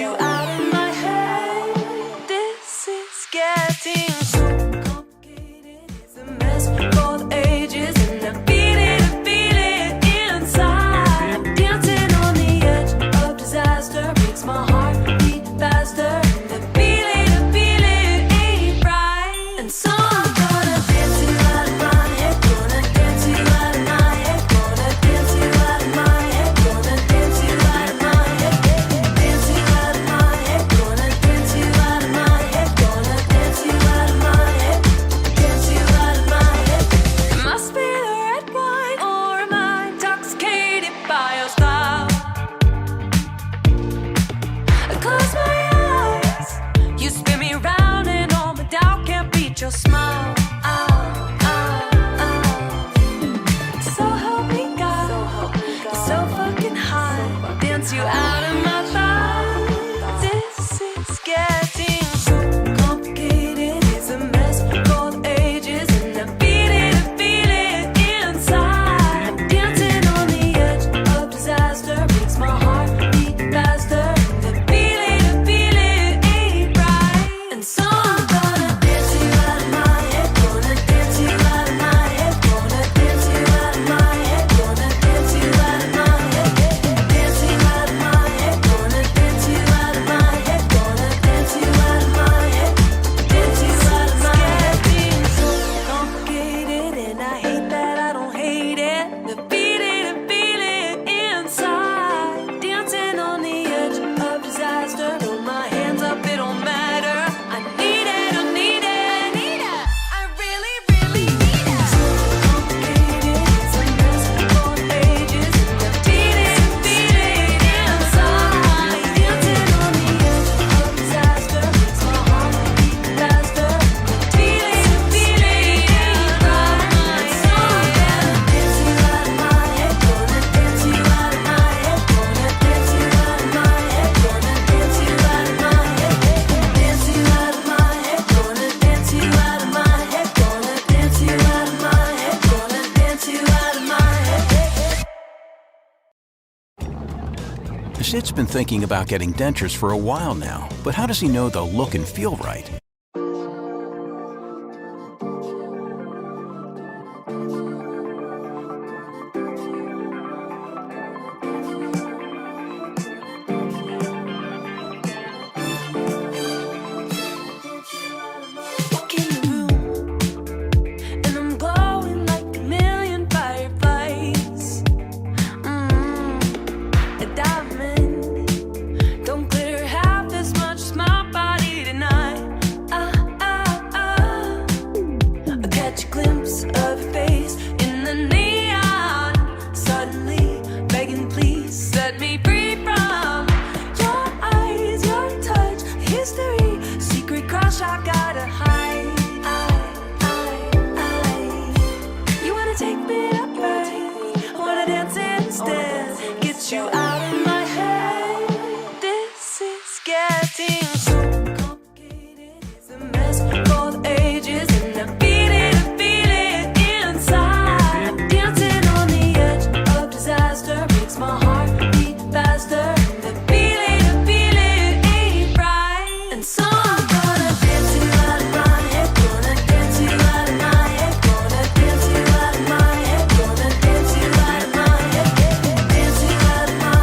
you out of my head. This is getting so complicated. It's a mess for the ages, and I feel it inside. I'm dancing on the edge of disaster. Makes my heart beat faster. The feeling ain't right, and so I'm gonna dance you out of my head. Gonna dance you out of my head. Gonna dance you out of my head. Gonna dance you out of my head. Dance you out of my head. Gonna dance you out of my head. Gonna dance you out of my head. Dance you out of my head. It must be the red wine, or am I intoxicated by your style? I close my eyes, you spin me round, and all my doubt can't beat your smile. So help me God, you're so fucking high. Dance you out of my life. This is getting so complicated. It's a mess for the ages, and I feel it inside. I'm dancing on the edge of disaster. Makes my heart beat faster. The feeling ain't right, and so I'm gonna dance you out of my head. Gonna dance you out of my head. Gonna dance you out of my head. Gonna dance you out of my head. Dance you out of my head. Gonna dance you out of my head. Gonna dance you out of my head. Dance you out of my head. Getting so complicated, and I hate that I don't hate it. The feeling inside. Dancing on the edge of disaster. Throw my hands up, it don't matter. I need it. I really need it. So complicated, it's a mess for the ages, and the feeling inside. Dancing on the edge of disaster. Makes my heart beat faster. The feeling ain't right. So I'm gonna dance you out of my head. Gonna dance you out of my head. Gonna dance you out of my head. Gonna dance you out of my head. Dance you out of my head. Gonna dance you out of my head. Gonna dance you out of my head. Gonna dance you out of my head. Sid's been thinking about getting dentures for a while now, but how does he know they'll look and feel right? Walk in the room, and I'm glowing like a million fireflies. A diamond, don't glitter half as much as my body tonight. I catch a glimpse of your face in the neon. Suddenly, begging, please set me free from your eyes, your touch, history, secret crush I gotta hide. You wanna take me up, right? Wanna dance instead? Get you out of my head. This is getting so complicated. It's a mess for the ages, and I feel it inside. I'm dancing on the edge of disaster. Makes my heart beat faster. The feeling ain't right, and so I'm gonna dance you out of my head. Gonna dance you out of my head. Gonna dance you out of my head. Gonna dance you out of my head. Dance you out of my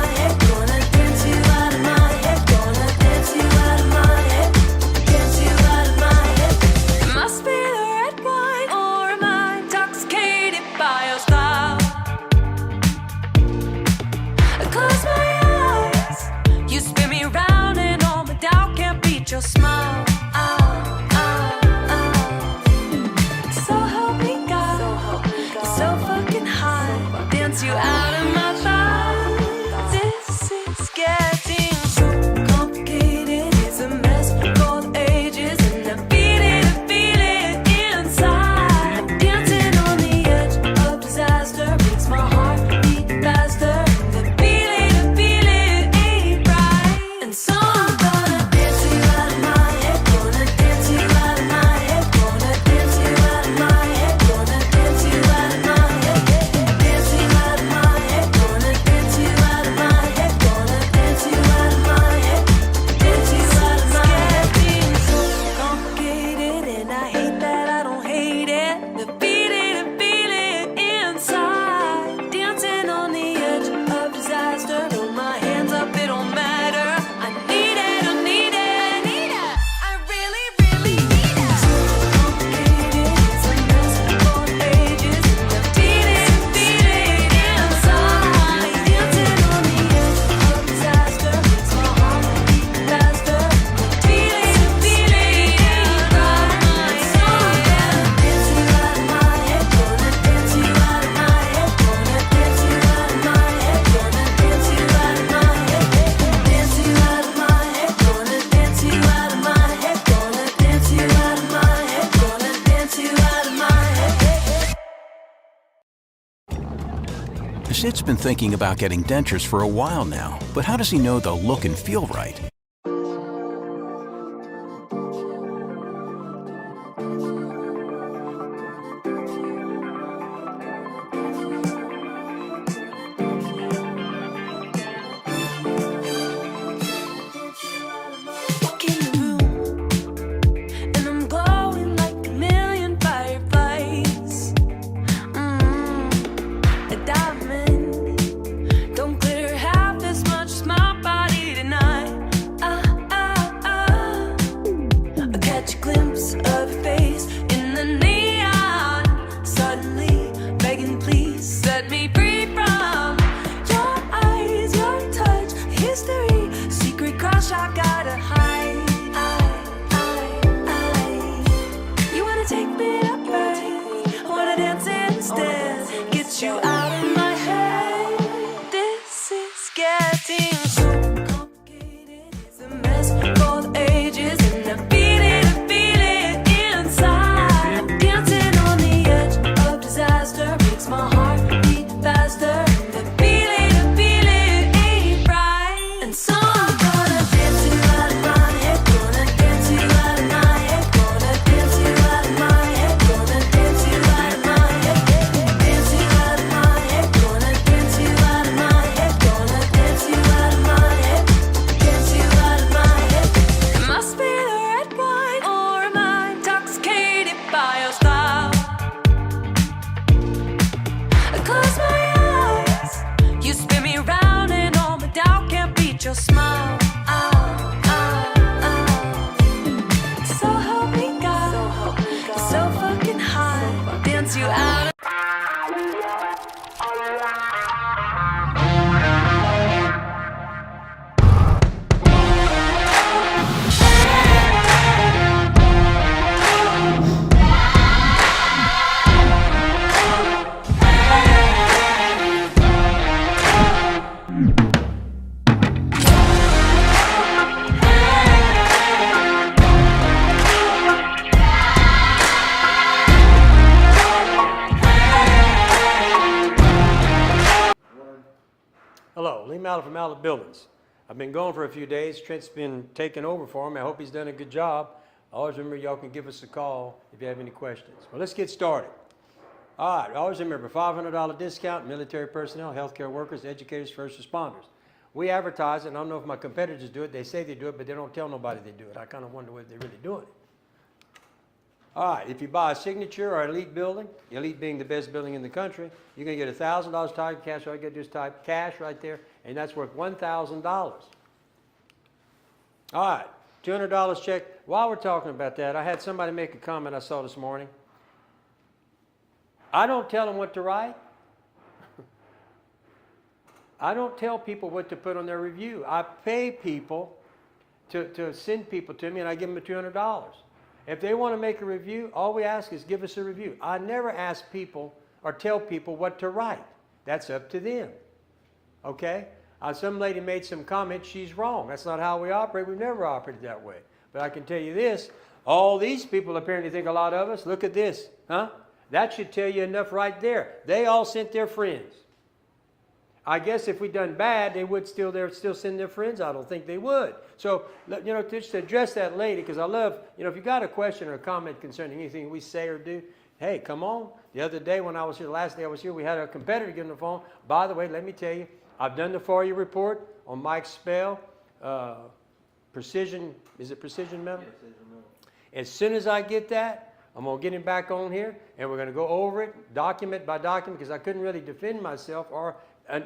Sid's been thinking about getting dentures for a while now, but how does he know they'll look and feel right? Walk in the room, and I'm glowing like a million fireflies. A diamond, don't glitter half as much as my body tonight. I catch a glimpse of your face in the neon. Suddenly, begging, please set me free from your eyes, your touch, history, secret crush I gotta hide. You wanna take me up, right? Wanna dance instead? Get you out of my head. This is getting so complicated. It's a mess for the ages, and I feel it inside. Dancing on the edge of disaster makes my heart beat faster. The feeling ain't right, and so I'm gonna dance you out of my head. Gonna dance you out of my head. Gonna dance you out of my head. Gonna dance you out of my head. Dance you out of my head. Gonna dance you out of my head. Gonna dance you out of my head. Dance you out of my head. It must be the red wine, or am I intoxicated by your style? I close my eyes, you spin me round, and all my doubt can't beat your smile. So help me God, you're so fucking hot. Dance you out. Hello, Lee Mallet from Mallet Buildings. I've been gone for a few days. Trent's been taking over for me. I hope he's done a good job. Always remember, y'all can give us a call if you have any questions. Well, let's get started. All right, always remember, $500 discount, military personnel, healthcare workers, educators, first responders. We advertise it, and I don't know if my competitors do it. They say they do it, but they don't tell nobody they do it. I kind of wonder whether they're really doing it. All right, if you buy a Signature or Elite building, Elite being the best building in the country, you're going to get $1,000 type cash. All you got to do is type cash right there, and that's worth $1,000. All right, $200 check. While we're talking about that, I had somebody make a comment I saw this morning. I don't tell them what to write. I don't tell people what to put on their review. I pay people to send people to me, and I give them the $200. If they want to make a review, all we ask is give us a review. I never ask people or tell people what to write. That's up to them. Okay? Some lady made some comment. She's wrong. That's not how we operate. We've never operated that way. But I can tell you this. All these people apparently think a lot of us. Look at this. Huh? That should tell you enough right there. They all sent their friends. I guess if we'd done bad, they would still send their friends. I don't think they would. So, you know, just to address that lady, because I love, you know, if you got a question or a comment concerning anything we say or do, hey, come on. The other day when I was here, the last day I was here, we had a competitor get on the phone. By the way, let me tell you, I've done the FOIA report on Mike Spell, Precision, is it Precision Metal? Yeah, Precision Metal. As soon as I get that, I'm going to get him back on here, and we're going to go over it, document by document, because I couldn't really defend myself or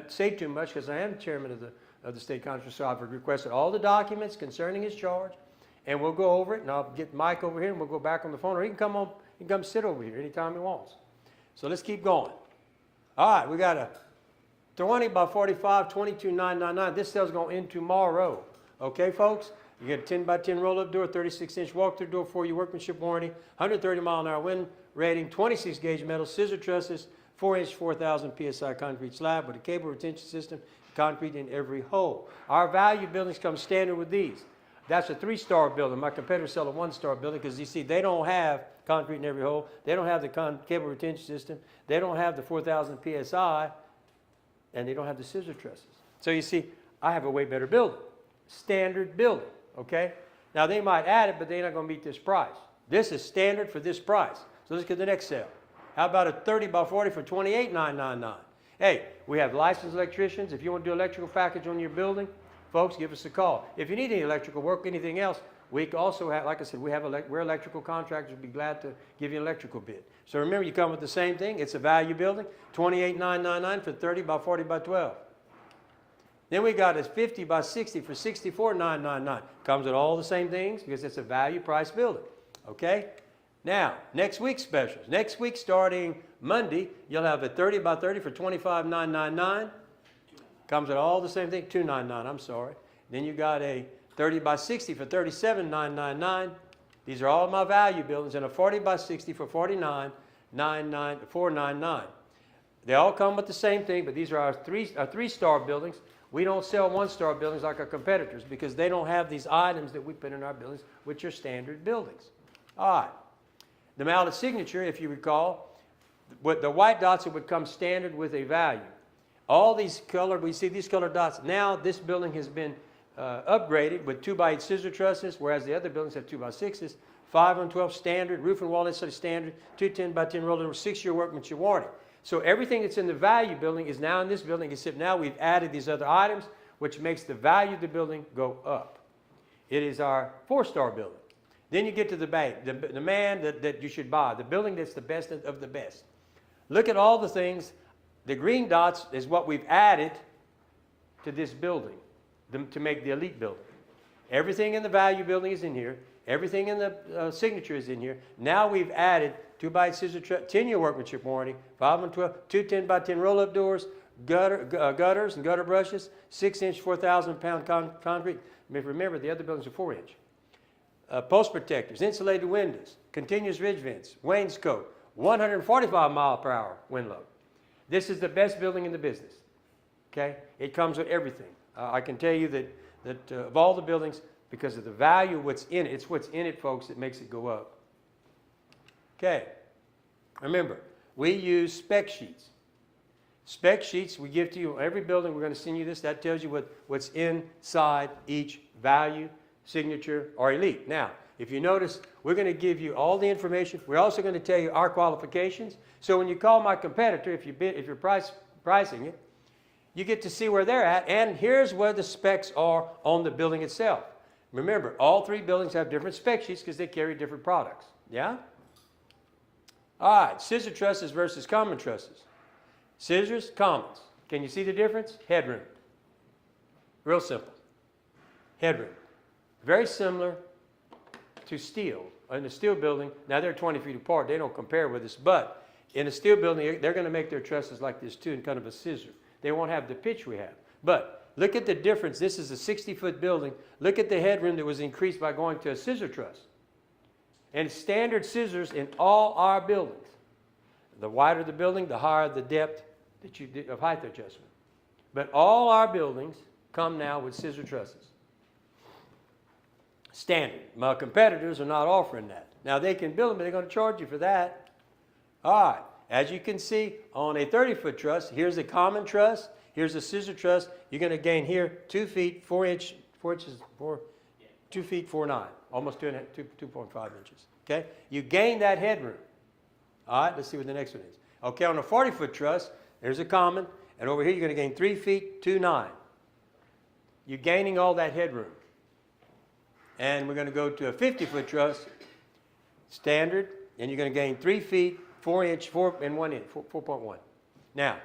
say too much, because I am chairman of the state conference, so I've requested all the documents concerning his charge, and we'll go over it, and I'll get Mike over here, and we'll go back on the phone, or he can come on, he can come sit over here anytime he wants. So let's keep going. All right, we got a 20 by 45, 22,999. This sale's going to end tomorrow. Okay, folks? You get a 10 by 10 roll-up door, 36-inch walk-through door for your workmanship warranty, 130 mile-an-hour wind rating, 26 gauge metal, scissor trusses, 4-inch, 4,000 PSI concrete slab with a cable retention system, concrete in every hole. Our value buildings come standard with these. That's a 3-star building. My competitors sell a 1-star building because you see they don't have concrete in every hole. They don't have the cable retention system. They don't have the 4,000 PSI. and they don't have the scissor trusses. So you see, I have a way better building. Standard building, okay? Now they might add it, but they're not gonna meet this price. This is standard for this price. So let's get the next sale. How about a 30 by 40 for $28,999? Hey, we have licensed electricians. If you want to do electrical package on your building, folks, give us a call. If you need any electrical work, anything else, we also have, like I said, we're electrical contractors. We'd be glad to give you an electrical bid. So remember, you come with the same thing. It's a value building, $28,999 for 30 by 40 by 12. Then we got a 50 by 60 for $64,999. Comes with all the same things because it's a value price building. Okay? Now, next week's specials. Next week, starting Monday, you'll have a 30 by 30 for $25,999. Comes with all the same thing, $299, I'm sorry. Then you got a 30 by 60 for $37,999. These are all my value buildings, and a 40 by 60 for $49,499. They all come with the same thing, but these are our three-star buildings. We don't sell one-star buildings like our competitors because they don't have these items that we put in our buildings, which are standard buildings. All right. The mallet signature, if you recall, with the white dots, it would come standard with a value. All these colored, we see these colored dots. Now this building has been upgraded with 2x8 scissor trusses, whereas the other buildings have 2x6s, 5-on-12 standard, roof and wall insulation standard, 2 10x10 rolled over, 6-year workmanship warranty. So everything that's in the value building is now in this building, except now we've added these other items, which makes the value of the building go up. It is our 4-star building. Then you get to the bank, the man that you should buy, the building that's the best of the best. Look at all the things. The green dots is what we've added to this building to make the elite building. Everything in the value building is in here. Everything in the signature is in here. Now we've added 2x8 scissor truss, 10-year workmanship warranty, 5-on-12, 2 10x10 roll-up doors, gutters and gutter brushes, 6-inch, 4,000-pound concrete. Remember, the other buildings are 4-inch. Post protectors, insulated windows, continuous ridge vents, wainscot, 145-mile-per-hour wind load. This is the best building in the business. Okay, it comes with everything. I can tell you that of all the buildings, because of the value of what's in it, it's what's in it, folks, that makes it go up. Okay, remember, we use spec sheets. Spec sheets we give to you every building. We're going to send you this. That tells you what's inside each value, signature, or elite. Now, if you notice, we're going to give you all the information. We're also going to tell you our qualifications. So when you call my competitor, if you're pricing it, you get to see where they're at, and here's where the specs are on the building itself. Remember, all 3 buildings have different spec sheets because they carry different products. Yeah? All right, scissor trusses versus common trusses. Scissors, commons. Can you see the difference? Headroom. Real simple. Headroom. Very similar to steel. In the steel building, now they're 20 feet apart. They don't compare with us, but in a steel building, they're going to make their trusses like this too, in kind of a scissor. They won't have the pitch we have. But look at the difference. This is a 60-foot building. Look at the headroom that was increased by going to a scissor truss. And standard scissors in all our buildings. The wider the building, the higher the depth of height adjustment. But all our buildings come now with scissor trusses. Standard. My competitors are not offering that. Now they can build them, but they're going to charge you for that. All right. As you can see, on a 30-foot truss, here's a common truss. Here's a scissor truss. You're going to gain here 2 feet, 2 feet, 4'9", almost 2.5 inches. Okay? You gain that headroom. All right, let's see what the next one is. Okay, on a 40-foot truss, there's a common, and over here you're going to gain 3 feet, 2'9". You're gaining all that headroom. And we're going to go to a 50-foot truss, standard, and you're going to gain 3 feet, 4 inch, 4 and 1 inch, 4.1. Now,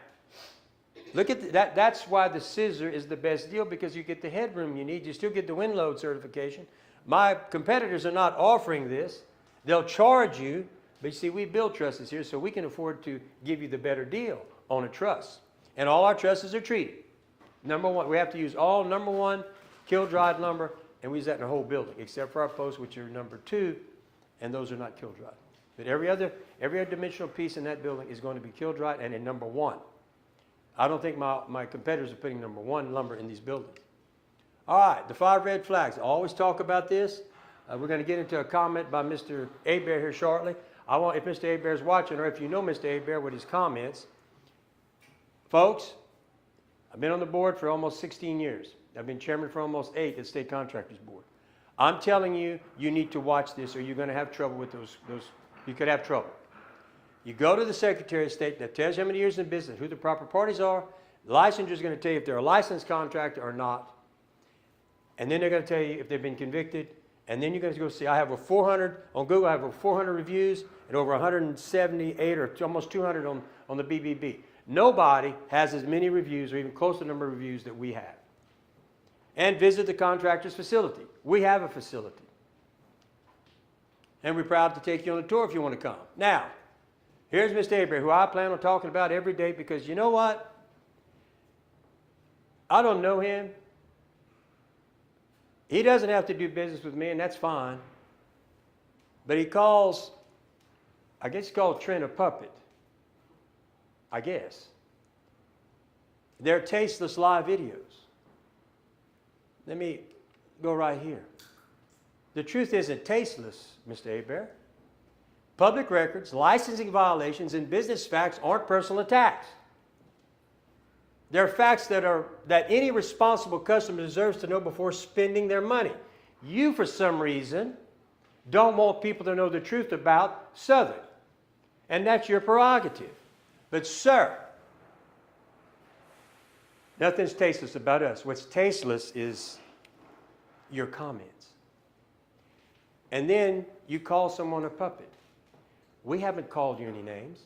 look at that. That's why the scissor is the best deal, because you get the headroom you need. You still get the wind load certification. My competitors are not offering this. They'll charge you, but you see, we build trusses here, so we can afford to give you the better deal on a truss. And all our trusses are treated. Number 1, we have to use all number 1 kiln-dried lumber, and we use that in the whole building, except for our posts, which are number 2, and those are not kiln-dried. But every other dimensional piece in that building is going to be kiln-dried and in number 1. I don't think my competitors are putting number 1 lumber in these buildings. All right, the 5 red flags. I always talk about this. We're going to get into a comment by Mr. Hebert here shortly. If Mr. Hebert is watching, or if you know Mr. Hebert with his comments, folks, I've been on the board for almost 16 years. I've been chairman for almost 8 at State Contractors Board. I'm telling you, you need to watch this or you're going to have trouble with those. You could have trouble. You go to the Secretary of State that tells you how many years in business, who the proper parties are. The licensor is going to tell you if they're a licensed contractor or not. And then they're going to tell you if they've been convicted. And then you're going to go see, I have over 400, on Google I have over 400 reviews and over 178 or almost 200 on the BBB. Nobody has as many reviews or even close to the number of reviews that we have. And visit the contractor's facility. We have a facility. And we're proud to take you on a tour if you want to come. Now, here's Mr. Hebert, who I plan on talking about every day because you know what? I don't know him. He doesn't have to do business with me, and that's fine. But he calls, I guess he called Trent a puppet. I guess. They're tasteless live videos. Let me go right here. The truth isn't tasteless, Mr. Hebert. Public records, licensing violations, and business facts aren't personal attacks. They're facts that any responsible customer deserves to know before spending their money. You, for some reason, don't want people to know the truth about Southern. And that's your prerogative. But, sir, nothing's tasteless about us. What's tasteless is your comments. And then you call someone a puppet. We haven't called you any names,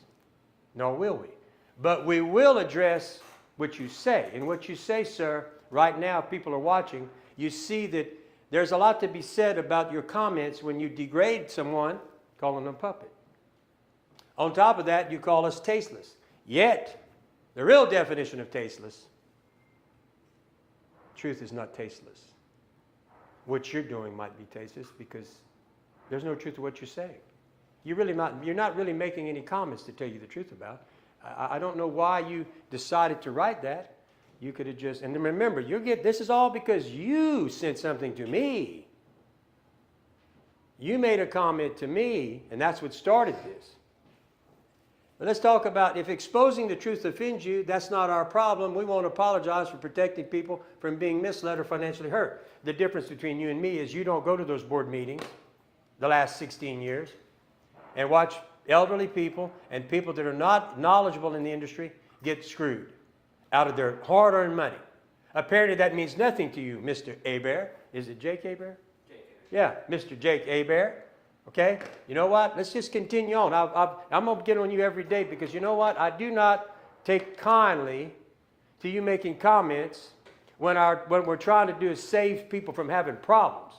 nor will we. But we will address what you say. And what you say, sir, right now, people are watching, you see that there's a lot to be said about your comments when you degrade someone, calling them a puppet. On top of that, you call us tasteless. Yet, the real definition of tasteless, truth is not tasteless. What you're doing might be tasteless because there's no truth to what you're saying. You're not really making any comments to tell you the truth about. I don't know why you decided to write that. You could have just, and remember, this is all because you sent something to me. You made a comment to me, and that's what started this. But let's talk about if exposing the truth offends you, that's not our problem. We won't apologize for protecting people from being misled or financially hurt. The difference between you and me is you don't go to those board meetings the last 16 years and watch elderly people and people that are not knowledgeable in the industry get screwed out of their hard-earned money. Apparently that means nothing to you, Mr. Hebert. Is it Jake Hebert? Yeah, Mr. Jake Hebert. Okay? You know what? Let's just continue on. I'm going to get on you every day because you know what? I do not take kindly to you making comments when what we're trying to do is save people from having problems.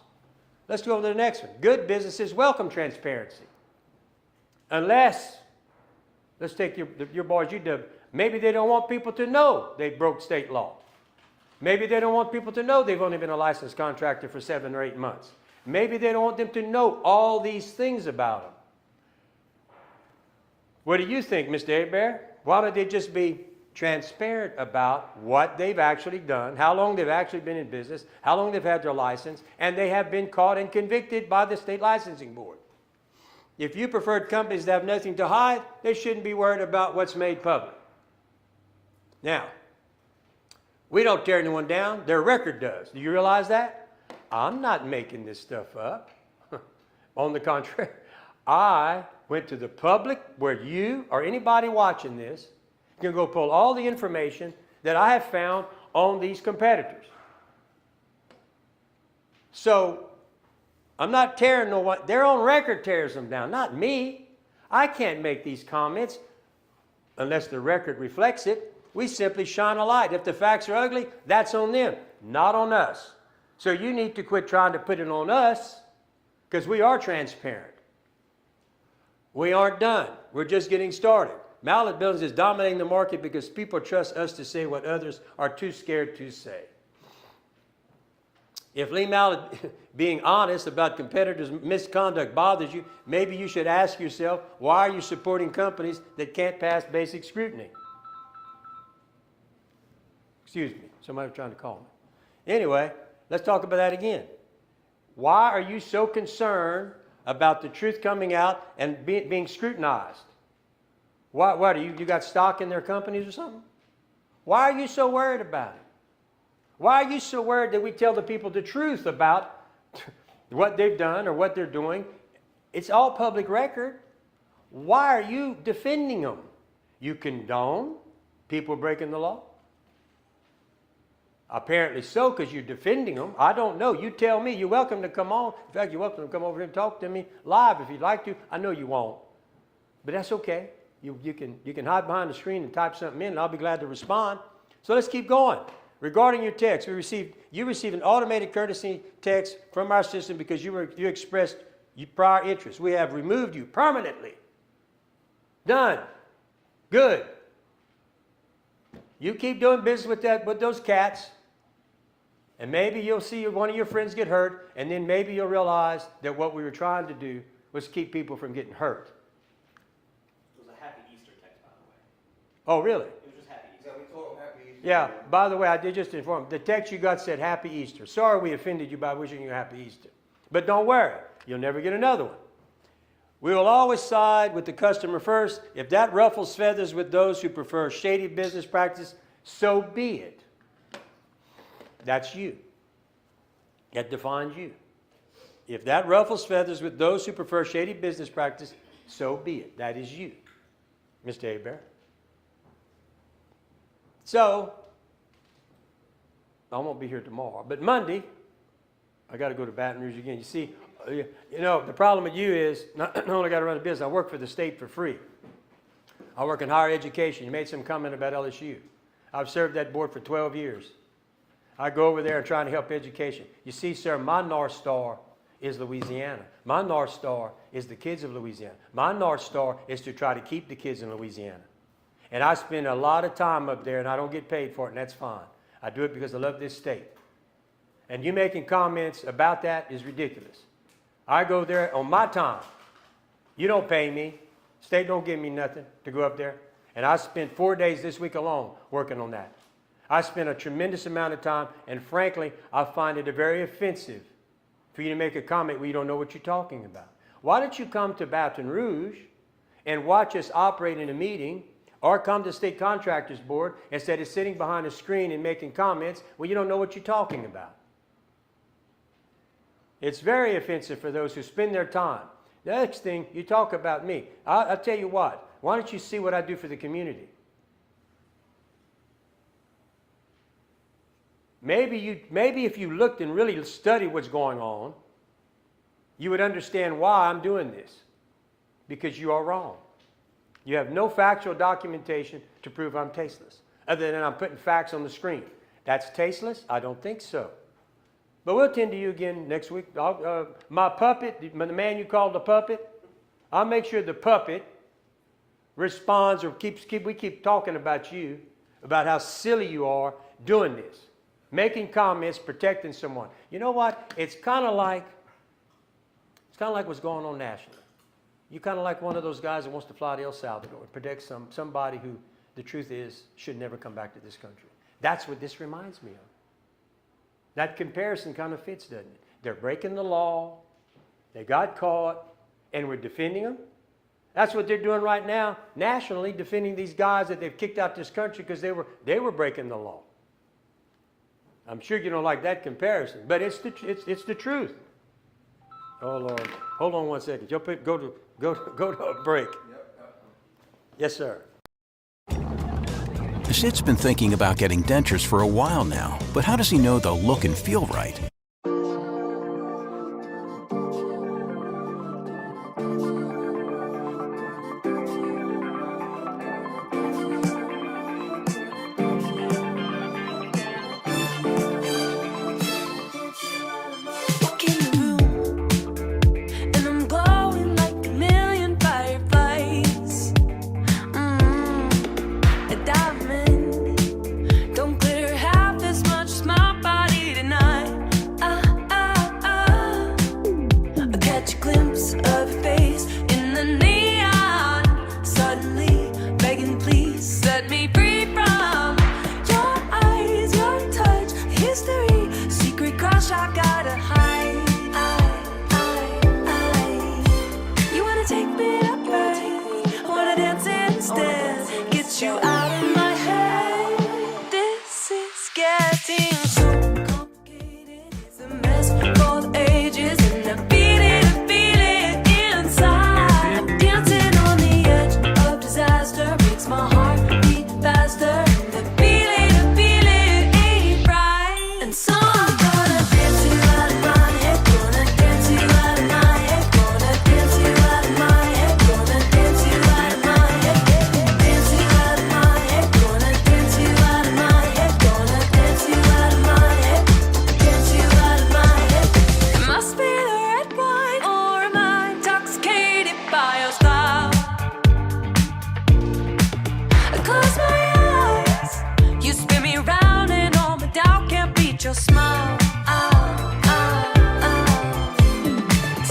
Let's go to the next one. Good businesses welcome transparency. Unless, let's take your boys, UW, maybe they don't want people to know they broke state law. Maybe they don't want people to know they've only been a licensed contractor for 7 or 8 months. Maybe they don't want them to know all these things about them. What do you think, Mr. Hebert? Why don't they just be transparent about what they've actually done, how long they've actually been in business, how long they've had their license, and they have been caught and convicted by the State Licensing Board? If you preferred companies that have nothing to hide, they shouldn't be worried about what's made public. Now, we don't tear anyone down. Their record does. Do you realize that? I'm not making this stuff up. On the contrary, I went to the public where you or anybody watching this can go pull all the information that I have found on these competitors. So, I'm not tearing no one. Their own record tears them down, not me. I can't make these comments unless the record reflects it. We simply shine a light. If the facts are ugly, that's on them, not on us. So you need to quit trying to put it on us because we are transparent. We aren't done. We're just getting started. Mallet Buildings is dominating the market because people trust us to say what others are too scared to say. If Lee Mallet being honest about competitors' misconduct bothers you, maybe you should ask yourself, why are you supporting companies that can't pass basic scrutiny? Excuse me, somebody was trying to call me. Anyway, let's talk about that again. Why are you so concerned about the truth coming out and being scrutinized? What are you got stock in their companies or something? Why are you so worried about it? Why are you so worried that we tell the people the truth about what they've done or what they're doing? It's all public record. Why are you defending them? You condone people breaking the law? Apparently so, because you're defending them. I don't know. You tell me. You're welcome to come on. In fact, you're welcome to come over here and talk to me live if you'd like to. I know you won't, but that's okay. You can hide behind the screen and type something in, and I'll be glad to respond. So let's keep going. Regarding your text, you received an automated courtesy text from our system because you expressed your prior interest. We have removed you permanently. Done. Good. You keep doing business with those cats, and maybe you'll see one of your friends get hurt, and then maybe you'll realize that what we were trying to do was keep people from getting hurt. It was a Happy Easter text, by the way. Oh, really? It was just Happy Easter. Yeah, we told them Happy Easter. Yeah, by the way, I did just inform. The text you got said Happy Easter. Sorry we offended you by wishing you a Happy Easter. But don't worry, you'll never get another one. We will always side with the customer first. If that ruffles feathers with those who prefer shady business practice, so be it. That's you. That defines you. If that ruffles feathers with those who prefer shady business practice, so be it. That is you, Mr. Hebert. So, I won't be here tomorrow, but Monday, I got to go to Baton Rouge again. You see, you know, the problem with you is not only got to run a business, I work for the state for free. I work in higher education. You made some comment about LSU. I've served that board for 12 years. I go over there and try to help education. You see, sir, my North Star is Louisiana. My North Star is the kids of Louisiana. My North Star is to try to keep the kids in Louisiana. And I spend a lot of time up there, and I don't get paid for it, and that's fine. I do it because I love this state. And you making comments about that is ridiculous. I go there on my time. You don't pay me. State don't give me nothing to go up there. And I spent 4 days this week alone working on that. I spent a tremendous amount of time, and frankly, I find it very offensive for you to make a comment where you don't know what you're talking about. Why don't you come to Baton Rouge and watch us operate in a meeting, or come to the State Contractors Board instead of sitting behind a screen and making comments where you don't know what you're talking about? It's very offensive for those who spend their time. The next thing, you talk about me. I'll tell you what. Why don't you see what I do for the community? Maybe if you looked and really studied what's going on, you would understand why I'm doing this. Because you are wrong. You have no factual documentation to prove I'm tasteless, other than I'm putting facts on the screen. That's tasteless? I don't think so. But we'll attend to you again next week. My puppet, the man you called the puppet, I'll make sure the puppet responds, or we keep talking about you, about how silly you are doing this, making comments, protecting someone. You know what? It's kind of like what's going on nationally. You're kind of like one of those guys that wants to fly to El Salvador and protect somebody who, the truth is, should never come back to this country. That's what this reminds me of. That comparison kind of fits, doesn't it? They're breaking the law, they got caught, and we're defending them. That's what they're doing right now, nationally, defending these guys that they've kicked out this country because they were breaking the law. I'm sure you don't like that comparison, but it's the truth. Oh Lord, hold on one second. You'll go to a break. Yes, sir. Sid's been thinking about getting dentures for a while now, but how does he know they'll look and feel right? Walk in the room, and I'm glowing like a million fireflies. A diamond don't glitter half as much as my body tonight.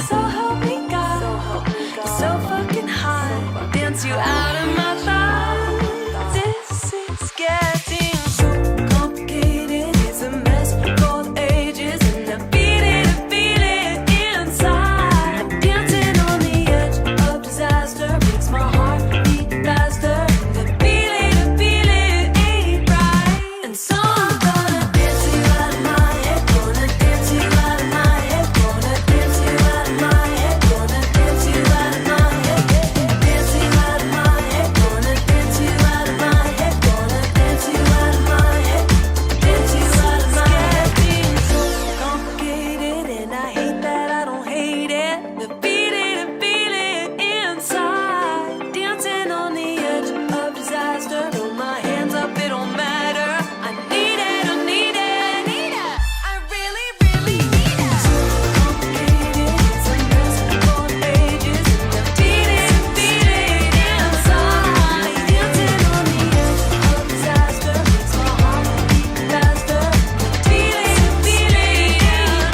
So help me God, it's so fucking hot. Dance you out of my thoughts. This is getting so complicated. It's a mess, both ages, and I feel it inside. Dancing on the edge of disaster makes my heart beat faster. The feel it ain't right. And so I'm gonna dance you out of my head. Gonna dance you out of my head. Gonna dance you out of my head. Gonna dance you out of my head. Dance you out of my head. Gonna dance you out of my head. Gonna dance you out of my head. Dance you out of my head. Getting so complicated, and I hate that I don't hate it. The feel it inside. Dancing on the edge of disaster. Throw my hands up, it don't matter. I need it, I need it, I need it. I really, really need it. So complicated, it's a mess, both ages, and I feel it inside. Dancing on the edge of disaster makes my heart beat faster. Feel it ain't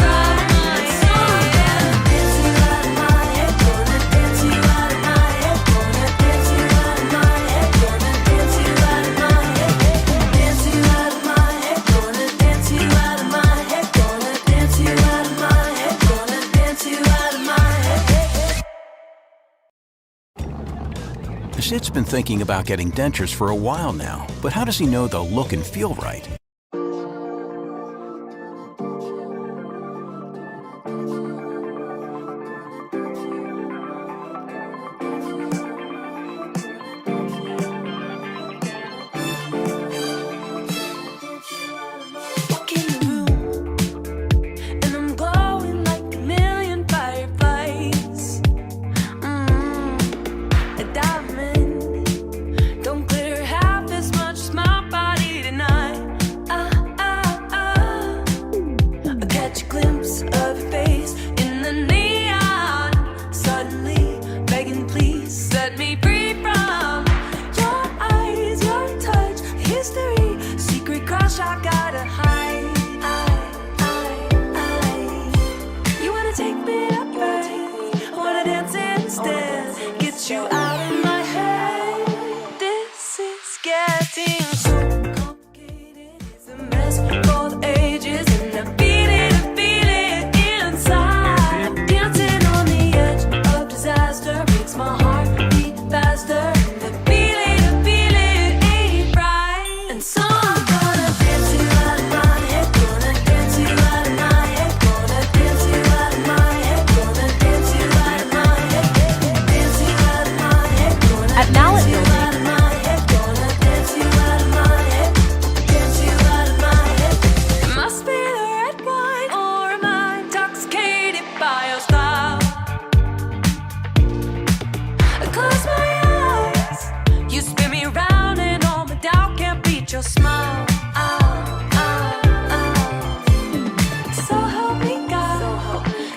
right. So I'm gonna dance you out of my head. Gonna dance you out of my head. Gonna dance you out of my head. Gonna dance you out of my head. Dance you out of my head. Gonna dance you out of my head. Gonna dance you out of my head. Gonna dance you out of my head. Sid's been thinking about getting dentures for a while now, but how does he know they'll look and feel right? Walk in the room, and I'm glowing like a million fireflies. A diamond, don't glitter half as much as my body tonight. I catch a glimpse of your face in the neon. Suddenly, begging, please set me free from your eyes, your touch, history, secret crush I gotta hide. You wanna take me up, right? Wanna dance instead? Get you out of my head. This is getting so complicated. It's a mess, both ages, and I feel it inside. Dancing on the edge of disaster makes my heart beat faster. The feel it ain't right. And so I'm gonna dance you out of my head. Gonna dance you out of my head. Gonna dance you out of my head. Gonna dance you out of my head. Dance you out of my head. Gonna At Mallet dance you Building. out of my head. Gonna dance you out of my head. Dance you out of my head. It must be the red wine, or am I intoxicated by your style? I close my eyes, you spin me round, and all my doubt can't beat your smile. So help me God,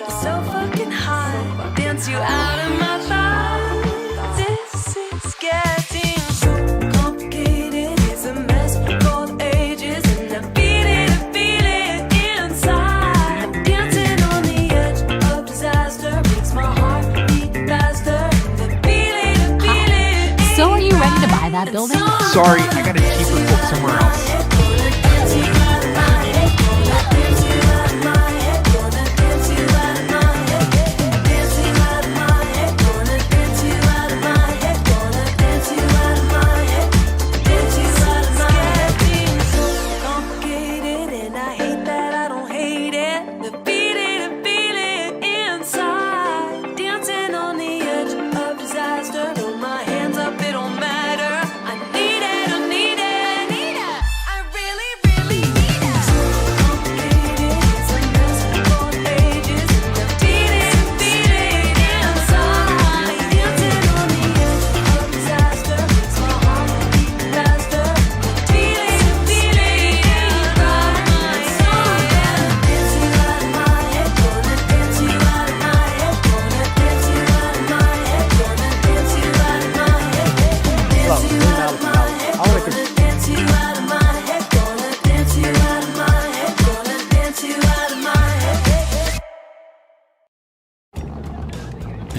it's so fucking hot. Dance you out of my thoughts. This is getting so complicated. It's a mess, both ages, and I feel it inside. Dancing on the edge of disaster makes my heart beat faster. The feel it ain't So are you ready to buy that right. building? Sorry, I got a cheaper quote somewhere else. Throw my hands up, it don't matter. I need it, I need it.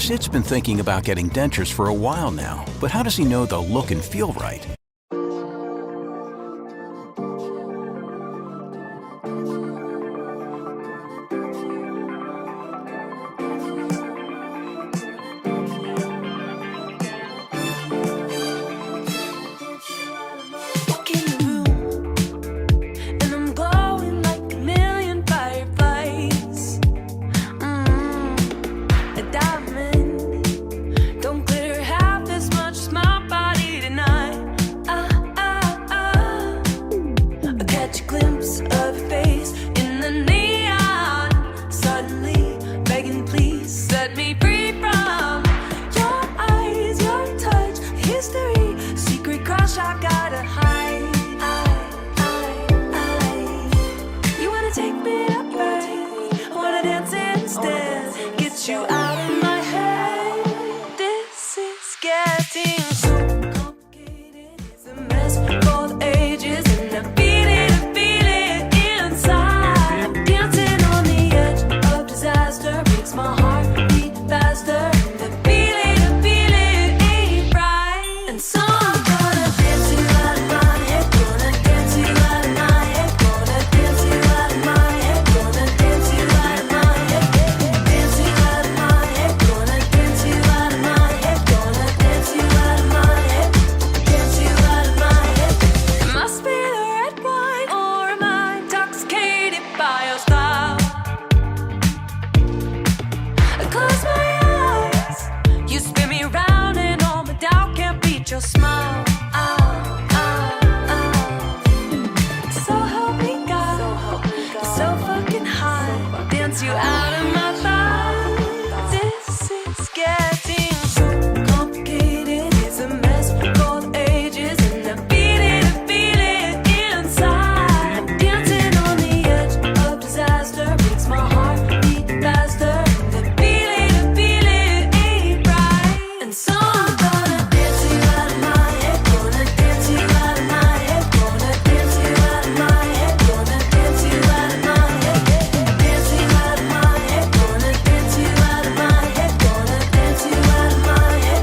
Sid's been thinking about getting dentures for a while now, but how does he know they'll look and feel right? Walk in the room, and I'm glowing like a million fireflies. A diamond, don't glitter half as much as my body tonight. I catch a glimpse of your face in the neon. Suddenly, begging, please set me free from your eyes, your touch, history, secret crush I gotta hide. You wanna take me up, right? Wanna dance instead? Get you out of my head. This is getting so complicated. It's a mess, both ages, and I feel it inside. Dancing on the edge of disaster makes my heart beat faster. The feeling ain't right, and so I'm gonna dance you out of my head. Gonna dance you out of my head. Gonna dance you out of my head. Gonna dance you out of my head. Dance you out of my head. Gonna dance you out of my head. Gonna dance you out of my head. Dance you out of my head. It must be the red wine, or am I intoxicated by your style? I close my eyes, you spin me round, and all my doubt can't beat your smile. So help me God, so fucking high. Dance you out of my thoughts. This is getting so complicated. It's a mess, both ages, and I feel it inside. Dancing on the edge of disaster makes my heart beat faster. The feeling ain't right, and so I'm gonna dance you out of my head. Gonna dance you out of my head. Gonna dance you out of my head. Gonna dance you out of my head. Dance you out of my head. Gonna dance you out of my head. Gonna dance you out of my head.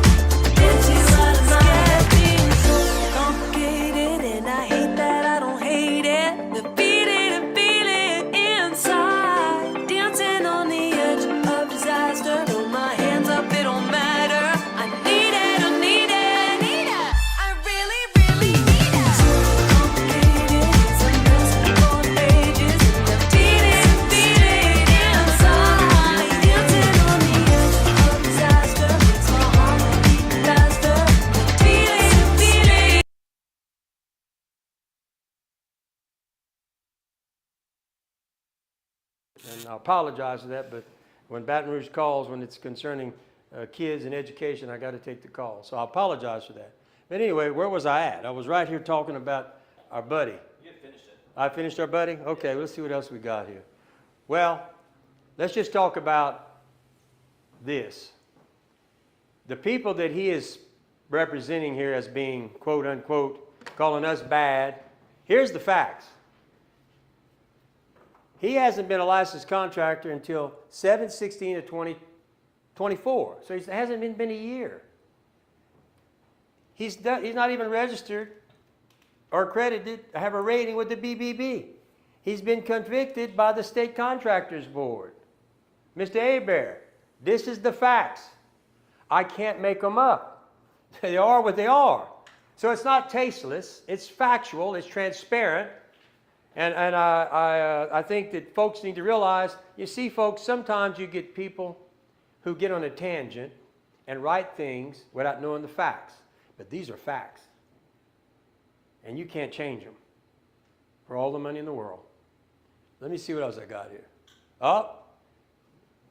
Dance you out of my head. Getting so complicated, and I hate that I don't hate it. The feeling inside. Dancing on the edge of disaster. Throw my hands up, it don't matter. I need it, I need it. I really need it. So complicated, it's a mess, both ages, and the feeling inside. Dancing on the edge of disaster makes my heart beat faster. Feeling. And I apologize for that, but when Baton Rouge calls, when it's concerning kids and education, I got to take the call. So I apologize for that. But anyway, where was I at? I was right here talking about our buddy. You had finished it. I finished our buddy? Okay, let's see what else we got here. Well, let's just talk about this. The people that he is representing here as being, quote unquote, calling us bad, here's the facts. He hasn't been a licensed contractor until 7/16 of 2024. So it hasn't been a year. He's not even registered or accredited, have a rating with the BBB. He's been convicted by the State Contractors Board. Mr. Hebert, this is the facts. I can't make them up. They are what they are. So it's not tasteless, it's factual, it's transparent. And I think that folks need to realize, you see folks, sometimes you get people who get on a tangent and write things without knowing the facts. But these are facts. And you can't change them for all the money in the world. Let me see what else I got here. Oh,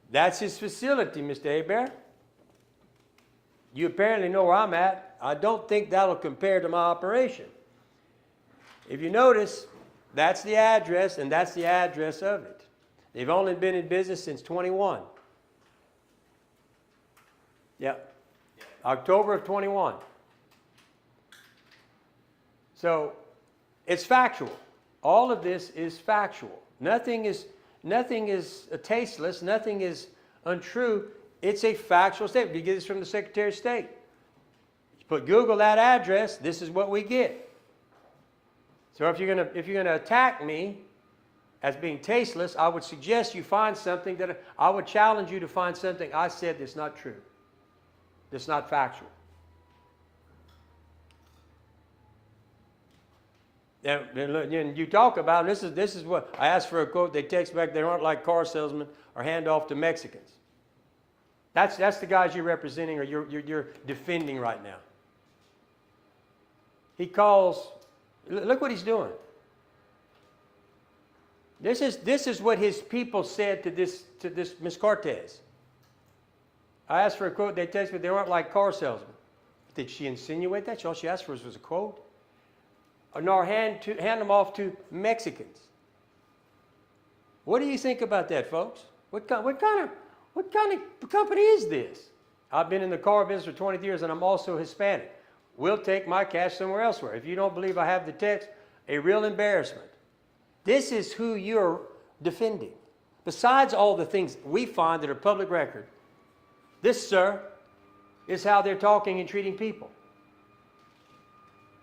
that's his facility, Mr. Hebert. You apparently know where I'm at. I don't think that'll compare to my operation. If you notice, that's the address, and that's the address of it. They've only been in business since 21. Yep. October of 21. So it's factual. All of this is factual. Nothing is tasteless. Nothing is untrue. It's a factual statement. You get this from the Secretary of State. You put Google that address, this is what we get. So if you're gonna attack me as being tasteless, I would suggest you find something that I would challenge you to find something I said that's not true, that's not factual. And you talk about this is what I asked for a quote. They text back. They aren't like car salesmen or hand off to Mexicans. That's the guys you're representing or you're defending right now. He calls. Look what he's doing. This is what his people said to this Ms. Cortez. I asked for a quote. They text me. They aren't like car salesmen. Did she insinuate that? All she asked for was a quote. Nor hand them off to Mexicans. What do you think about that, folks? What kind of company is this? I've been in the car business for 20 years, and I'm also Hispanic. We'll take my cash somewhere elsewhere. If you don't believe I have the text, a real embarrassment. This is who you're defending. Besides all the things we find that are public record, this, sir, is how they're talking and treating people.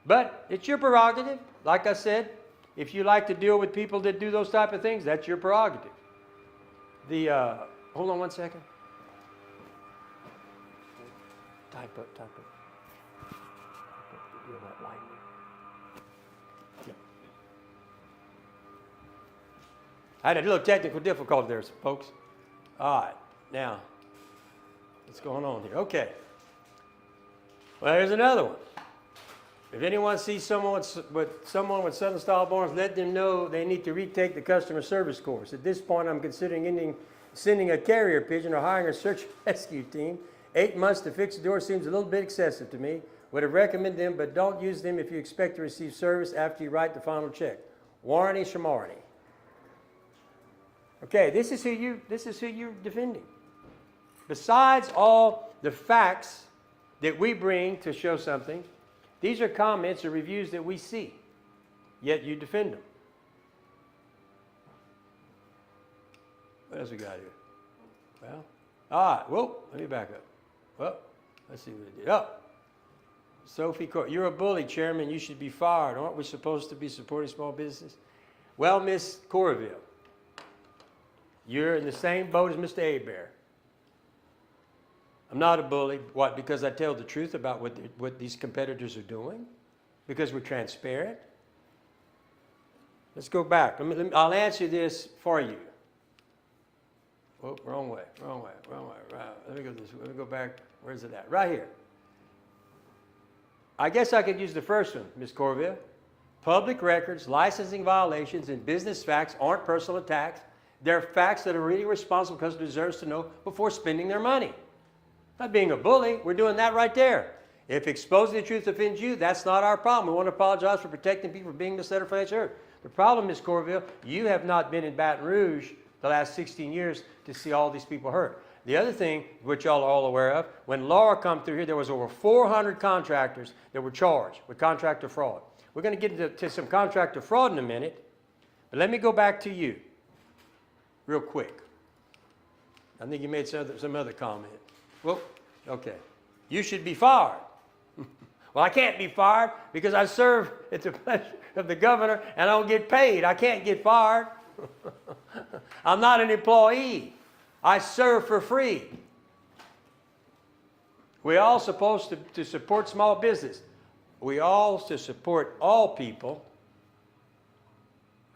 But it's your prerogative. Like I said, if you like to deal with people that do those type of things, that's your prerogative. Hold on one second. Type up. Deal that lightning. Yeah. I had a little technical difficulty there, folks. All right, now, what's going on here? Okay. Well, here's another one. If anyone sees someone with Southern Style Barns, let them know they need to retake the customer service course. At this point, I'm considering sending a carrier pigeon or hiring a search and rescue team. 8 months to fix the door seems a little bit excessive to me. Would have recommended them, but don't use them if you expect to receive service after you write the final check. Warranty Shamarny. Okay, this is who you're defending. Besides all the facts that we bring to show something, these are comments or reviews that we see, yet you defend them. What else we got here? Well, all right, whoa, let me back up. Well, let's see what it did. Oh, Sophie Court, you're a bully, Chairman. You should be fired. Aren't we supposed to be supporting small business? Well, Miss Corville, you're in the same boat as Mr. Hebert. I'm not a bully. What? Because I tell the truth about what these competitors are doing? Because we're transparent? Let's go back. I'll answer this for you. Oh, wrong way. Right. Let me go this way. Let me go back. Where's it at? Right here. I guess I could use the first one, Ms. Corville. Public records, licensing violations, and business facts aren't personal attacks. They're facts that a really responsible customer deserves to know before spending their money. Not being a bully, we're doing that right there. If exposing the truth offends you, that's not our problem. We want to apologize for protecting people from being misled or financially hurt. The problem, Ms. Corville, you have not been in Baton Rouge the last 16 years to see all these people hurt. The other thing, which y'all are all aware of, when Laura come through here, there was over 400 contractors that were charged with contractor fraud. We're going to get into some contractor fraud in a minute, but let me go back to you real quick. I think you made some other comment. Well, okay. You should be fired. Well, I can't be fired because I serve at the pleasure of the governor and I don't get paid. I can't get fired. I'm not an employee. I serve for free. We're all supposed to support small business. We all to support all people.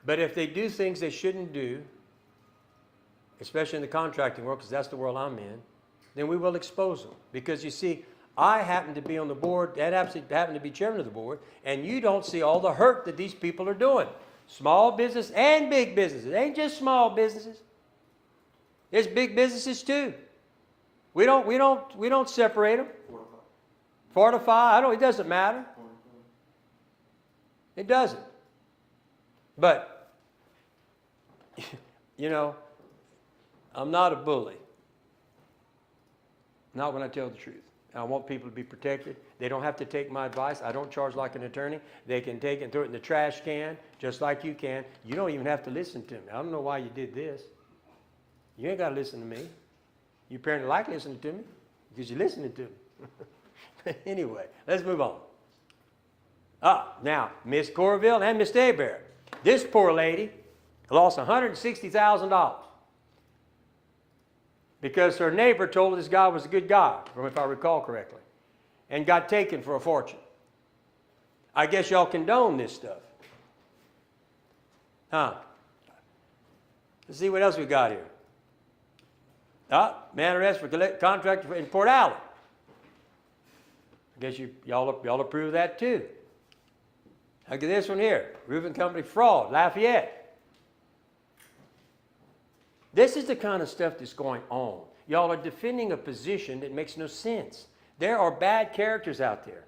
But if they do things they shouldn't do, especially in the contracting world, because that's the world I'm in, then we will expose them. Because you see, I happen to be on the board, Ed absolutely happened to be chairman of the board, and you don't see all the hurt that these people are doing. Small business and big businesses. It ain't just small businesses. There's big businesses too. We don't separate them. Fortify, it doesn't matter. It doesn't. But, you know, I'm not a bully. Not when I tell the truth. I want people to be protected. They don't have to take my advice. I don't charge like an attorney. They can take it and throw it in the trash can, just like you can. You don't even have to listen to me. I don't know why you did this. You ain't got to listen to me. You apparently like listening to me because you're listening to me. Anyway, let's move on. Now, Miss Corville and Miss Daybert. This poor lady lost $160,000 because her neighbor told her this guy was a good guy, if I recall correctly, and got taken for a fortune. I guess y'all condone this stuff. Huh? Let's see what else we got here. Man arrested for contractor in Port Allen. I guess y'all approve of that too. Look at this one here. Roofing company fraud, Lafayette. This is the kind of stuff that's going on. Y'all are defending a position that makes no sense. There are bad characters out there.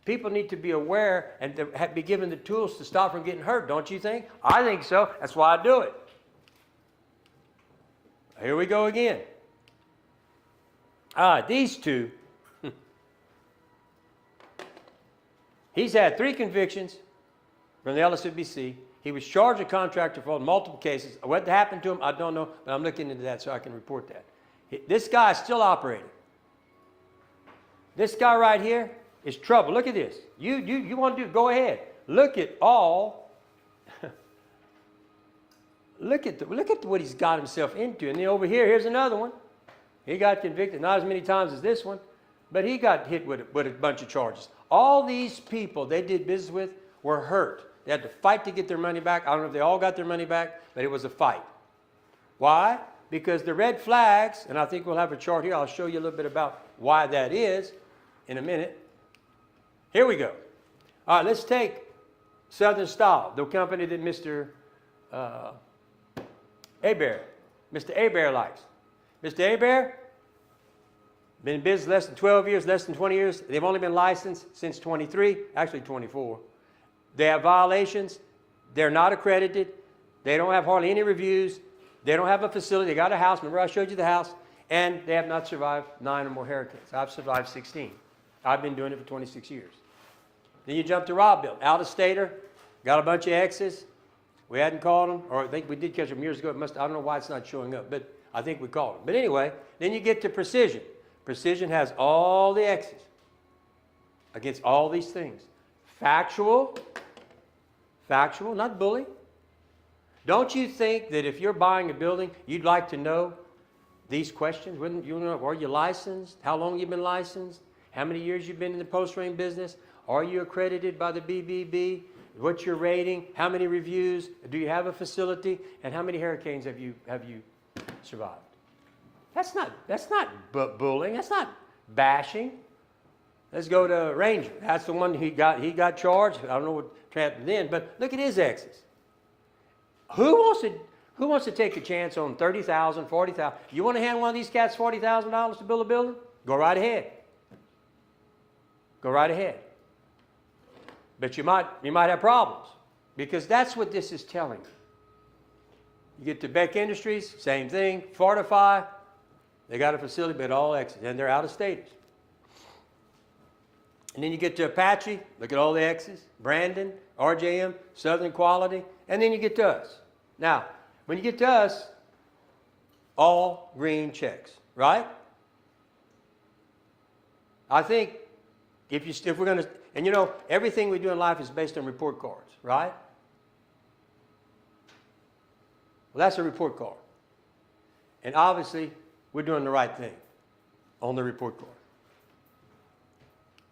People need to be aware and to be given the tools to stop from getting hurt, don't you think? I think so. That's why I do it. Here we go again. These two. He's had 3 convictions from the LSWBC. He was charged with contractor fraud in multiple cases. What happened to him, I don't know, but I'm looking into that so I can report that. This guy is still operating. This guy right here is trouble. Look at this. You want to do, go ahead. Look at all. Look at what he's got himself into. And then over here, here's another one. He got convicted, not as many times as this one, but he got hit with a bunch of charges. All these people they did business with were hurt. They had to fight to get their money back. I don't know if they all got their money back, but it was a fight. Why? Because the red flags, and I think we'll have a chart here. I'll show you a little bit about why that is in a minute. Here we go. All right, let's take Southern Style, the company that Mr. Hebert likes. Mr. Hebert, been in business less than 12 years, less than 20 years. They've only been licensed since 23, actually 24. They have violations. They're not accredited. They don't have hardly any reviews. They don't have a facility. They got a house. Remember I showed you the house? And they have not survived 9 or more hurricanes. I've survived 16. I've been doing it for 26 years. Then you jump to Robbville, out-of-stater, got a bunch of X's. We hadn't caught them, or I think we did catch them years ago. I don't know why it's not showing up, but I think we caught them. But anyway, then you get to Precision. Precision has all the X's against all these things. Factual, not bully. Don't you think that if you're buying a building, you'd like to know these questions? Wouldn't you know, are you licensed? How long you've been licensed? How many years you've been in the post-frame business? Are you accredited by the BBB? What's your rating? How many reviews? Do you have a facility? And how many hurricanes have you survived? That's not bullying. That's not bashing. Let's go to Ranger. That's the one he got charged. I don't know what happened then, but look at his X's. Who wants to take a chance on $30,000, $40,000? You want to hand one of these cats $40,000 to build a building? Go right ahead. Go right ahead. But you might have problems, because that's what this is telling you. You get to Beck Industries, same thing. Fortify, they got a facility, but all X's, and they're out of staters. And then you get to Apache, look at all the X's. Brandon, RJM, Southern Quality, and then you get to us. Now, when you get to us, all green checks, right? I think if we're going to, and you know, everything we do in life is based on report cards, right? Well, that's a report card. And obviously, we're doing the right thing on the report card.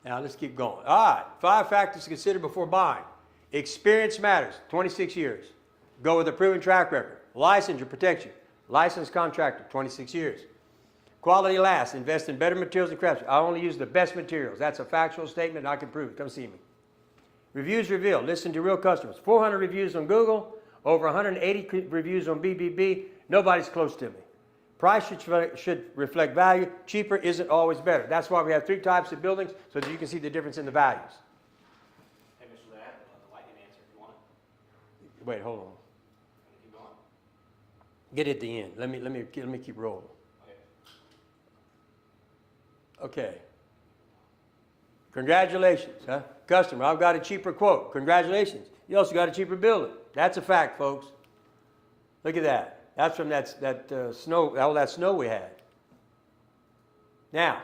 Now, let's keep going. All right, 5 factors to consider before buying. Experience matters, 26 years. Go with a proven track record. Licensure protects you. Licensed contractor, 26 years. Quality lasts. Invest in better materials and craftsmanship. I only use the best materials. That's a factual statement, and I can prove it. Come see me. Reviews reveal. Listen to real customers. 400 reviews on Google, over 180 reviews on BBB. Nobody's close to me. Price should reflect value. Cheaper isn't always better. That's why we have 3 types of buildings, so that you can see the difference in the values. Hey, Mr. Ladd, the light can answer if you want. Wait, hold on. Keep going. Get at the end. Let me keep rolling. Okay. Congratulations, huh? Customer, I've got a cheaper quote. Congratulations. You also got a cheaper building. That's a fact, folks. Look at that. That's from that snow, all that snow we had. Now,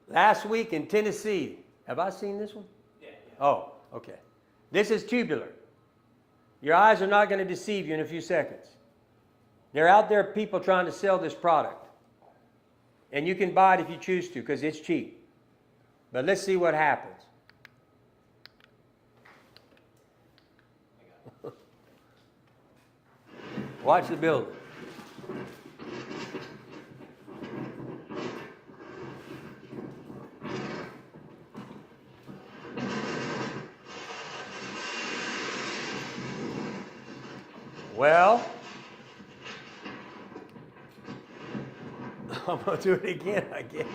last week in Tennessee, have I seen this one? Yeah. Oh, okay. This is tubular. Your eyes are not going to deceive you in a few seconds. There are out there people trying to sell this product. And you can buy it if you choose to because it's cheap. But let's see what happens. Watch the building. Well, I'm going to do it again, I guess.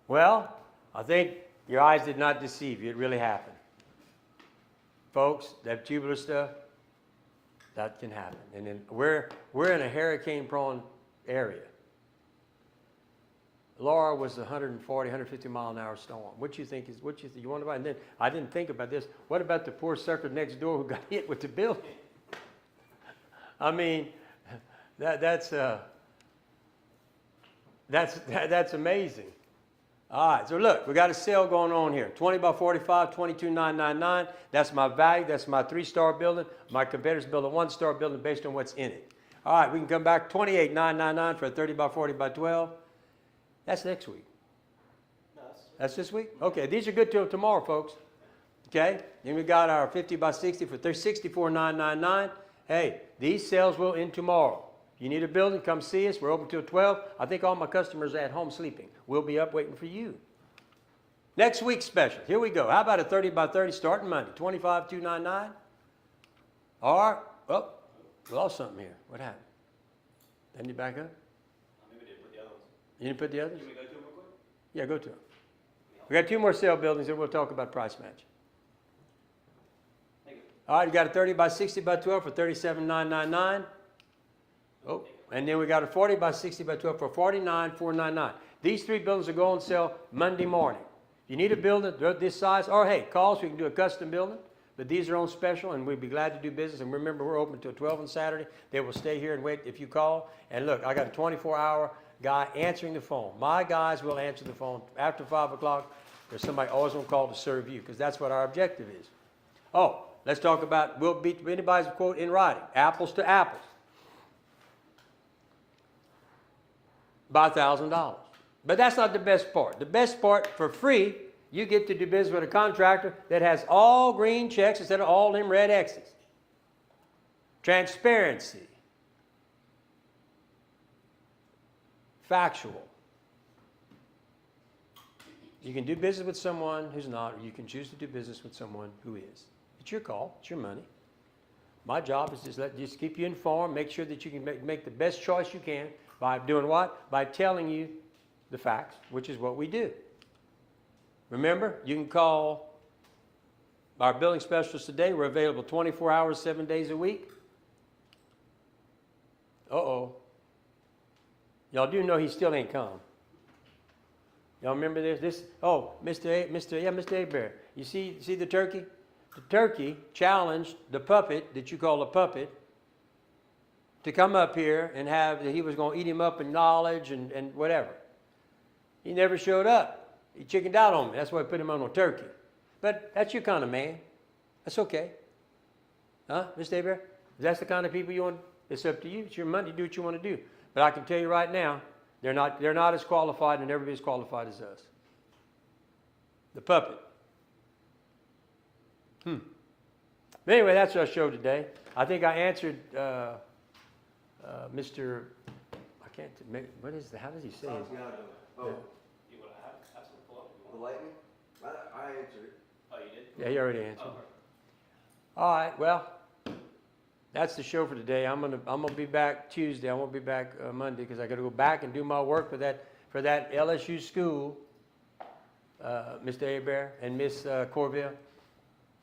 Well, I think your eyes did not deceive you. It really happened. Folks, that tubular stuff, that can happen. And then we're in a hurricane-prone area. Laura was 140, 150 mile an hour storm. What you think you want to buy? And then I didn't think about this. What about the poor sucker next door who got hit with the building? I mean, that's amazing. All right, so look, we got a sale going on here. 20 by 45, $22,999. That's my value. That's my 3-star building. My competitors build a 1-star building based on what's in it. All right, we can come back $28,999 for a 30 by 40 by 12. That's next week. No, That's this week? Okay, these are good till tomorrow, folks. Okay, then we got our 50 by 60 for $64,999. Hey, these sales will end tomorrow. You need a building, come see us. We're open till 12. I think all my customers are at home sleeping. We'll be up waiting for you. Next week's special. Here we go. How about a 30 by 30 starting Monday? $25,299. All right. Oh, we lost something here. What happened? Then you back up? maybe they put the other ones. You didn't put the others? Can we go to them real quick? Yeah, go to them. We got 2 more sale buildings, and we'll talk about price match. Thank you. All right, you got a 30 by 60 by 12 for $37,999. Oh, and then we got a 40 by 60 by 12 for $49,499. These 3 buildings are going on sale Monday morning. If you need a building this size, or hey, call us, we can do a custom building. But these are on special, and we'd be glad to do business. And remember, we're open till 12 on Saturday. They will stay here and wait if you call. And look, I got a 24-hour guy answering the phone. My guys will answer the phone after 5 o'clock. There's somebody always on call to serve you, because that's what our objective is. Oh, let's talk about, we'll beat anybody's quote in writing. Apples to apples. By $1,000. But that's not the best part. The best part, for free, you get to do business with a contractor that has all green checks instead of all them red X's. Transparency. Factual. You can do business with someone who's not, or you can choose to do business with someone who is. It's your call. It's your money. My job is just keep you informed, make sure that you can make the best choice you can by doing what? By telling you the facts, which is what we do. Remember, you can call our billing specialists today. We're available 24 hours, 7 days a week. Uh-oh. Y'all do know he still ain't come. Y'all remember this? Oh, Mr. Abear. You see the turkey? The turkey challenged the puppet that you call a puppet to come up here and he was going to eat him up in knowledge and whatever. He never showed up. He chickened out on me. That's why I put him on a turkey. But that's your kind of man. That's okay. Huh, Mr. Abear? If that's the kind of people you want, it's up to you. It's your money. Do what you want to do. But I can tell you right now, they're not as qualified and never be as qualified as us. The puppet. But anyway, that's our show today. I think I answered Mr. I can't. What is the? How does he say it? You want to have some pull up if you The want. lightning? I answered it. Oh, you did? Yeah, he already answered. Oh, perfect. All right. Well, that's the show for today. I'm gonna be back Tuesday. I won't be back Monday because I got to go back and do my work for that LSU school, Mr. Abear and Miss Corville.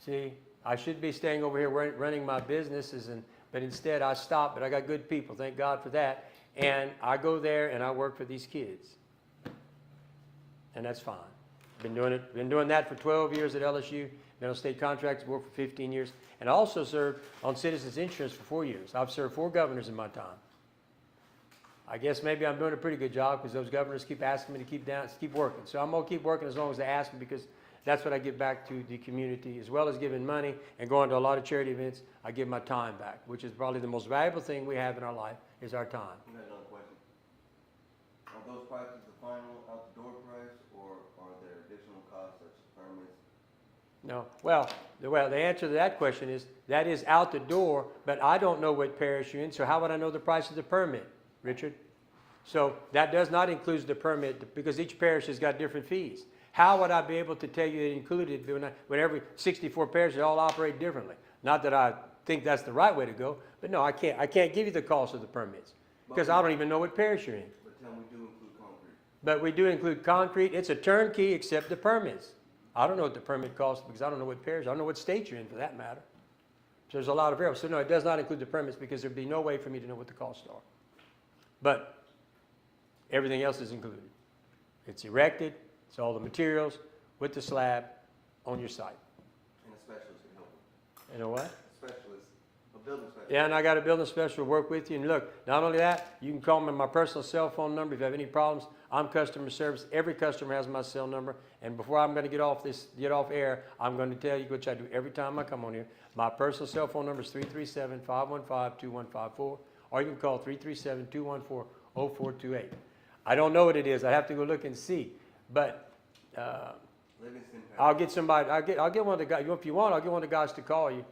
See, I should be staying over here running my businesses, but instead I stopped. But I got good people. Thank God for that. And I go there and I work for these kids, and that's fine. Been doing that for 12 years at LSU. Been on state contracts board for 15 years, and I also served on Citizens Insurance for 4 years. I've served 4 governors in my time. I guess maybe I'm doing a pretty good job because those governors keep asking me to keep working. So I'm gonna keep working as long as they ask me, because that's what I give back to the community, as well as giving money and going to a lot of charity events. I give my time back, which is probably the most valuable thing we have in our life, is our time. I got another question. Are those prices the final out the door price, or are there additional costs such as permits? No. Well, the answer to that question is, that is out the door, but I don't know what parish you're in, so how would I know the price of the permit, Richard? So that does not include the permit, because each parish has got different fees. How would I be able to tell you it included when every 64 parishes all operate differently? Not that I think that's the right way to go, but no, I can't give you the cost of the permits, because I don't even know what parish you're in. But tell me, we do include concrete. But we do include concrete. It's a turnkey except the permits. I don't know what the permit costs, because I don't know what parish, I don't know what state you're in for that matter. So there's a lot of variables. So no, it does not include the permits, because there'd be no way for me to know what the costs are. But everything else is included. It's erected, it's all the materials with the slab on your site. And a specialist can help you. You know what? A specialist, a building specialist. Yeah, and I got a building specialist to work with you. And look, not only that, you can call me on my personal cell phone number if you have any problems. I'm customer service. Every customer has my cell number. And before I'm going to get off air, I'm going to tell you, which I do every time I come on here, my personal cell phone number is 337-515-2154, or you can call 337-214-0428. I don't know what it is. I have to go look and see. But Livingston Parish. I'll get somebody. I'll get one of the guys. If you want, I'll get one of the guys to call you.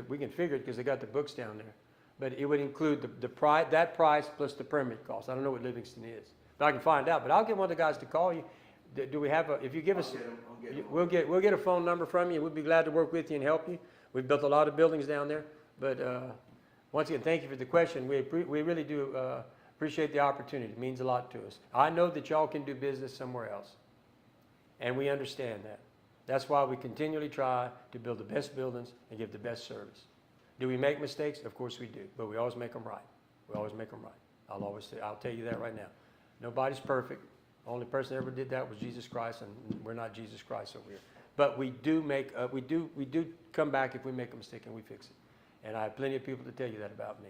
We can figure it, because they got the books down there. But it would include that price plus the permit cost. I don't know what Livingston is, but I can find out. But I'll get one of the guys to call you. Do we have if you give us, we'll get a phone number from you. We'll be glad to work with you and help you. We've built a lot of buildings down there. But once again, thank you for the question. We really do appreciate the opportunity. It means a lot to us. I know that y'all can do business somewhere else, and we understand that. That's why we continually try to build the best buildings and give the best service. Do we make mistakes? Of course we do, but we always make them right. We always make them right. I'll tell you that right now. Nobody's perfect. The only person that ever did that was Jesus Christ, and we're not Jesus Christ over here. But we do come back if we make a mistake, and we fix it. And I have plenty of people to tell you that about me.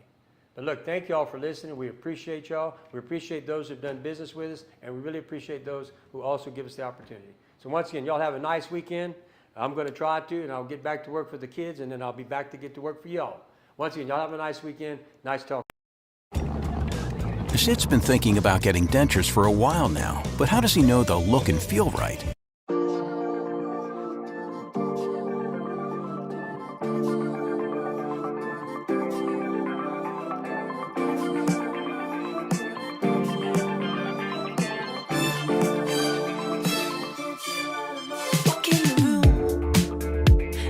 But look, thank you all for listening. We appreciate y'all. We appreciate those who've done business with us, and we really appreciate those who also give us the opportunity. So once again, y'all have a nice weekend. I'm going to try to, and I'll get back to work for the kids, and then I'll be back to get to work for y'all. Once again, y'all have a nice weekend. Nice talking. Sid's been thinking about getting dentures for a while now, but how does he know they'll look and feel right? Walk in the room,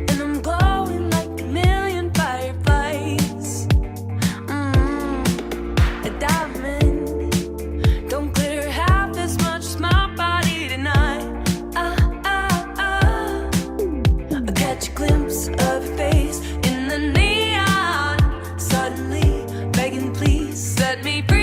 and I'm glowing like a million fireflies. A diamond, don't glitter half as much as my body tonight. I catch a glimpse of your face in the neon. Suddenly, begging, please set me free.